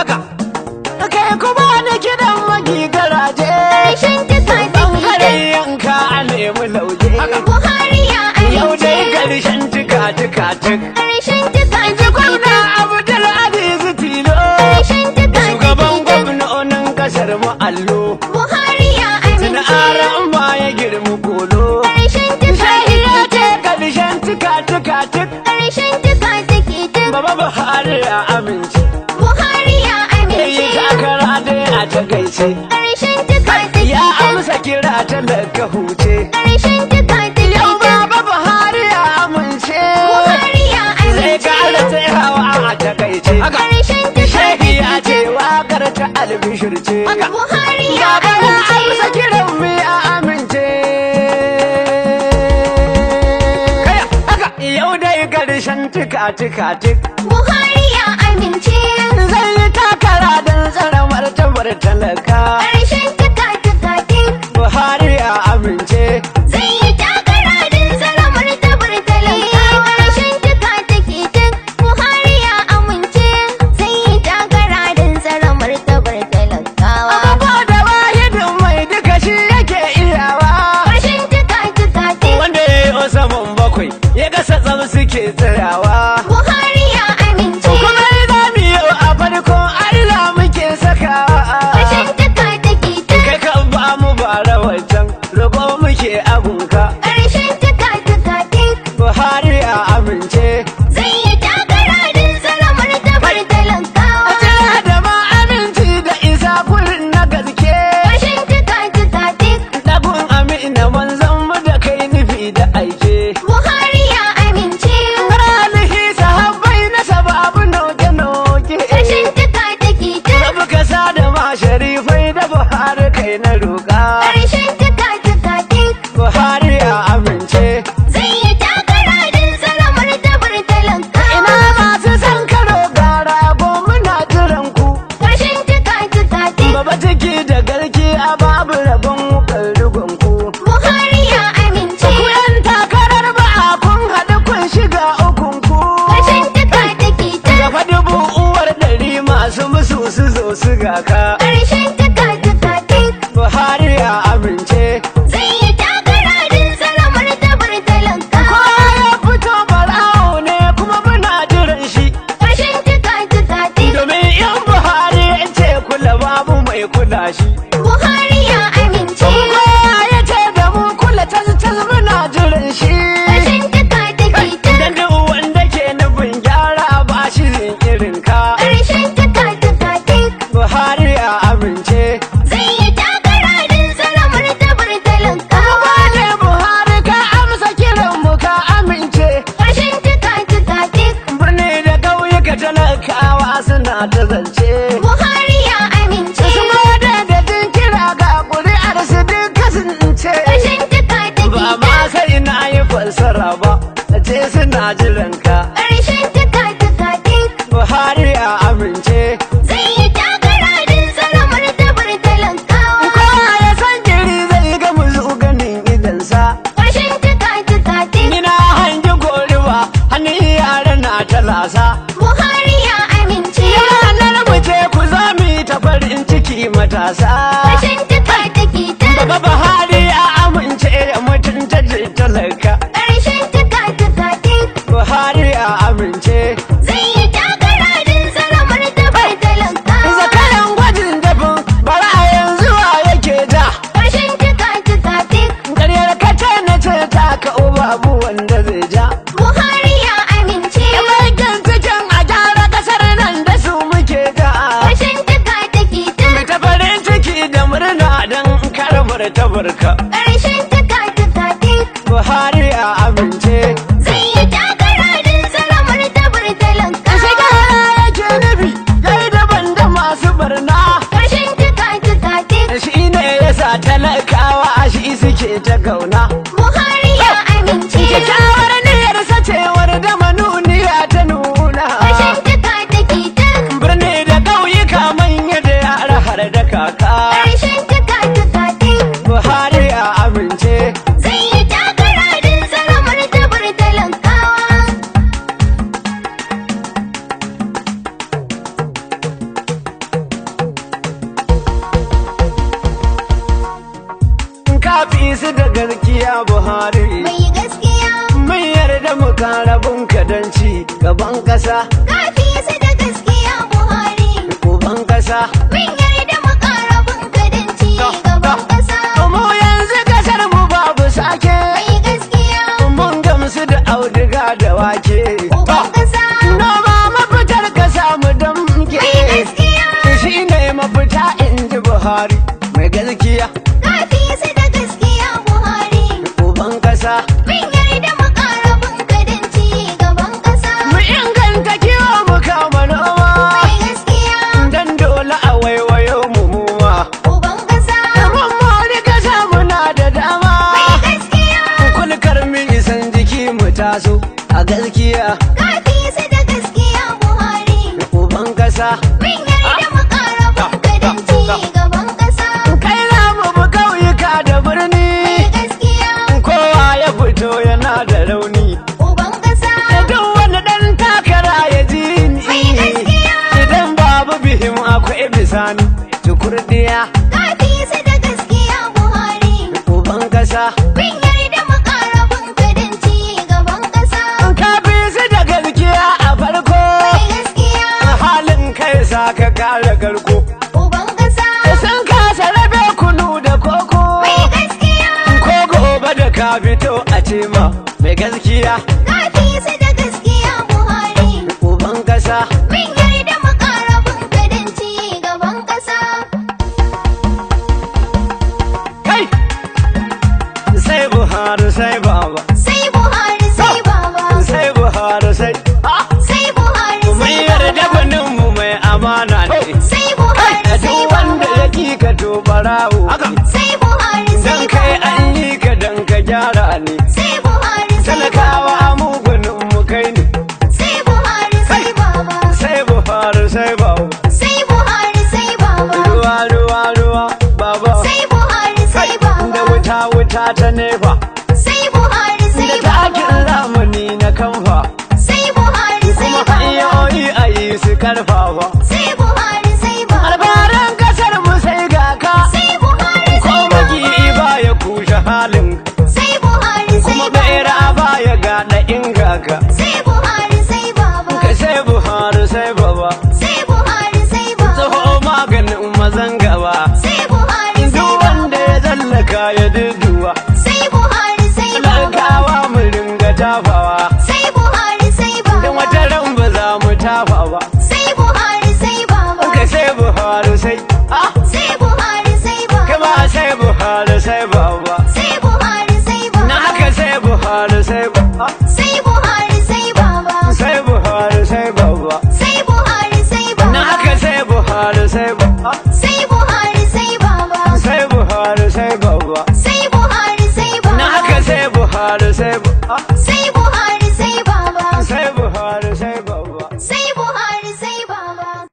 haka kai kuma da kidan magi garaje Ƙarshen tuka bangaren yanka a nemi lauje Buhari ya yau amince. dai karshen tuka Ƙarshen tuka ji gwamna Abdul Aziz Tilo Ƙarshen tuka shugaban gwamnonin kasar mu allo Buhari ya tun amince. aran ma ya girmi kolo Ƙarshen tuka sai ya ce karshen tuka Ƙarshen tuka baba Buhari ya amince Buhari ya yi amince. takara dai a takaice Ƙarshen tuka ya amsa kira talaka huce Ƙarshen tuka yau baba Buhari ya amince Buhari ya zai kara amince. tsayawa a takaice Ƙarshen shehi ya tuka ce wakar ta albishir ce Buhari ya baba ya amsa amince. kiran mu ya amince kaya haka yau dai karshen tuka Buhari ya amince. zai yi takara don tsara martabar talaka Ƙarshen tuka Buhari ya amince zai yi takara don tsara martabar talakawa. Ƙarshen tuka Buhari ya amince. Zai yi takara don tsara martabar talakawa. abubuwa da wahidin mai duka shi yake iyawa Ƙarshen tuka wanda ya yi saman bakwai ya gasa tsam suke tsayawa Buhari ya amince. kuma za mu yi a farkon Allah muke sakawa Ƙarshen tuka kai kan ba mu bara wancan roƙo muke agunka Ƙarshen tuka Buhari ya amince zai yi takara don tsara martabar talakawa. a da ma aminci da isa kurin na gaske Ƙarshen tuka dagun amina manzon mu da kai nufi da aike Buhari ya amince. alihi sahabbai na sababu noke Ƙarshen tuka sabu kasa da ma sharifai da Buhari kai na roƙa Ƙarshen tuka Buhari ya amince zai yi takara don tsara martabar talakawa. ina masu san karo gara muna jiran ku Ƙarshen tuka baba ciki da garki a babu rabon wukar rigon ku Buhari ya amince. ku yan takarar ba a kun haɗu kun shiga ukun ku Ƙarshen tuka gaba dubu uwar ɗari masu musu su zo su gaka Ƙarshen tuka Buhari ya amince zai yi takara don tsara martabar talakawa. kowa ya fito barawo ne kuma muna jiran shi Ƙarshen tuka domin yan Buhari ya ce kula babu mai kula shi Buhari ya amince. kowa ya ce da mu kula tas muna jiran shi Ƙarshen tuka dan duk wanda ke nufin gyara ba shi yin irin ka Ƙarshen tuka Buhari ya amince zai yi takara don tsara martabar talakawa. ne Buhari ka amsa kiran mu ka amince Ƙarshen tuka birni da ƙauyuka talakawa suna ta zance Buhari ya amince. su ma da jin kira ga ƙuri'ar su duka sun ce Ƙarshen tuka ba ma sai na yi fassara ba a ce suna jiran ka Ƙarshen tuka Buhari ya amince zai yi takara don tsara martabar talakawa. kowa ya san jiri zai ga mu ganin idansa Ƙarshen tuka ina hangi gorewa hannun yara na talasa Buhari ya amince. ranar mu ce ku za mu yi ta farin ciki matasa Ƙarshen tuka baba Buhari ya amince ya mutunta talaka Ƙarshen tuka Buhari ya amince zai yi takara don tsara martabar talakawa. zakaran gwajin dafin bara a yanzu wa yake da Ƙarshen tuka ƙaryar kace na ce ta ka babu wanda zai ja Buhari ya amince. Yawancin cikin a gyara ƙasar nan da su muke ga Ƙarshen tuka mu ta farin ciki da murna don karamar ta barka Ƙarshen tuka Buhari ya amince zai yi takara don tsara martabar talakawa. shiga yake nufi yayi daban da masu barna Ƙarshen tuka shi ne yasa talakawa shi suke ta kauna Buhari ya amince. kyakkyawar niyyar sacewar da manuniya ta nuna Ƙarshen tuka birni da ƙauyuka manya da yara har da kaka Ƙarshen tuka Buhari ya amince zai yi takara don tsara martabar talakawa. gaskiya Buhari. mai gaskiya. Mun yarda mu karabun kadanci gaban kasa. Kafi su da gaskiya Buhari. Uban kasa. Mun yarda mu ƙara bunkadanci gaban ƙasa. Mu yanzu kasar mu babu sake. Mai gaskiya. Mun gamsu da auduga da wake. Uban ƙasa. Noma mafitar kasa mu damke. Mai gaskiya. Shi ne mafita in ji Buhari. Mai gaskiya. Kafi su da gaskiya Buhari. Uban kasa. Mun yarda mu ƙara bunkadanci gaban ƙasa. Mu inganta kiwo mu kama noma. Mai gaskiya. Dan dole a waiwayo mu muma. Uban ƙasa. Mun mori kasa muna da dama. Mai gaskiya. Kulkar mu isan jiki mu taso a gaskiya. Kafi su da gaskiya Buhari. Uban kasa. Mun yarda mu ƙara bunkadanci gaban ƙasa. Kai na mu bi kauyuka da birni. Mai gaskiya. Kowa ya fito yana da rauni. Uban ƙasa. Duk wani ɗan takara ya ji Mai ni. gaskiya. Idan babu bihim akwai bisani. Tukurdiya. Kafi su da gaskiya Buhari. Uban kasa. Mun yarda mu ƙara bunkadanci gaban ƙasa. Ka bi su da gaskiya a farko. Mai gaskiya. Halin kai sa ka kare garko. Uban ƙasa. Sun kasa rabe kunu da koko. Mai gaskiya. Ko gobe da ka fito a ce ma mai gaskiya. Kafi su da gaskiya Buhari. Uban kasa. Mun yarda mu ƙara bunkadanci gaban ƙasa. Kai! Sai Buhari sai baba. Sai Buhari sai baba. Sai Buhari sai. Ah! Sai Buhari Mun sai yarda baba. gwanin mu mai amana ne. Sai Buhari Da sai duk wanda baba. ya ki ka to barawo. Sai Buhari sai Dan kai baba. an yi ka dan ka gyara ne. Sai Buhari sai Talakawa baba. mu gwanin mu kai ne. Sai Buhari sai baba. Sai Buhari sai baba. Sai Buhari sai baba. Ruwa ruwa ruwa baba. Sai Buhari sai Da baba. wuta wuta ta nefa. Sai Buhari sai Da takin baba. zamani na kamfa. Sai Buhari sai Kuma baba. hanyoyi a yi su karfafa. Sai Buhari sai baba. Alfaran kasar mu sai ga ka. Sai Buhari Ko sai maki baba. ba ya kushe halin. Sai Buhari sai Kuma baba. bera ba ya gada ingaka. Sai Buhari sai baba. Ka sai Buhari sai baba. Sai Buhari sai baba. Tsoho maganin mazan gaba. Sai Buhari sai Duk wanda baba. ya tsallaka ya duduwa. Sai Buhari sai baba. Talakawa mu ringa tafawa. Sai Buhari sai Dan baba. wata ran ba za mu tafa ba. Sai Buhari sai baba. Ka sai Buhari sai. Ah! Sai Buhari sai baba. Kama sai Buhari sai baba. Sai Buhari sai baba. Na haka sai Buhari sai baba. Sai Buhari sai baba. Sai Buhari sai baba. Sai Buhari sai baba. Na haka sai Buhari sai baba. Sai Buhari sai baba. Sai Buhari sai baba. Sai Buhari sai baba. Na haka sai Buhari sai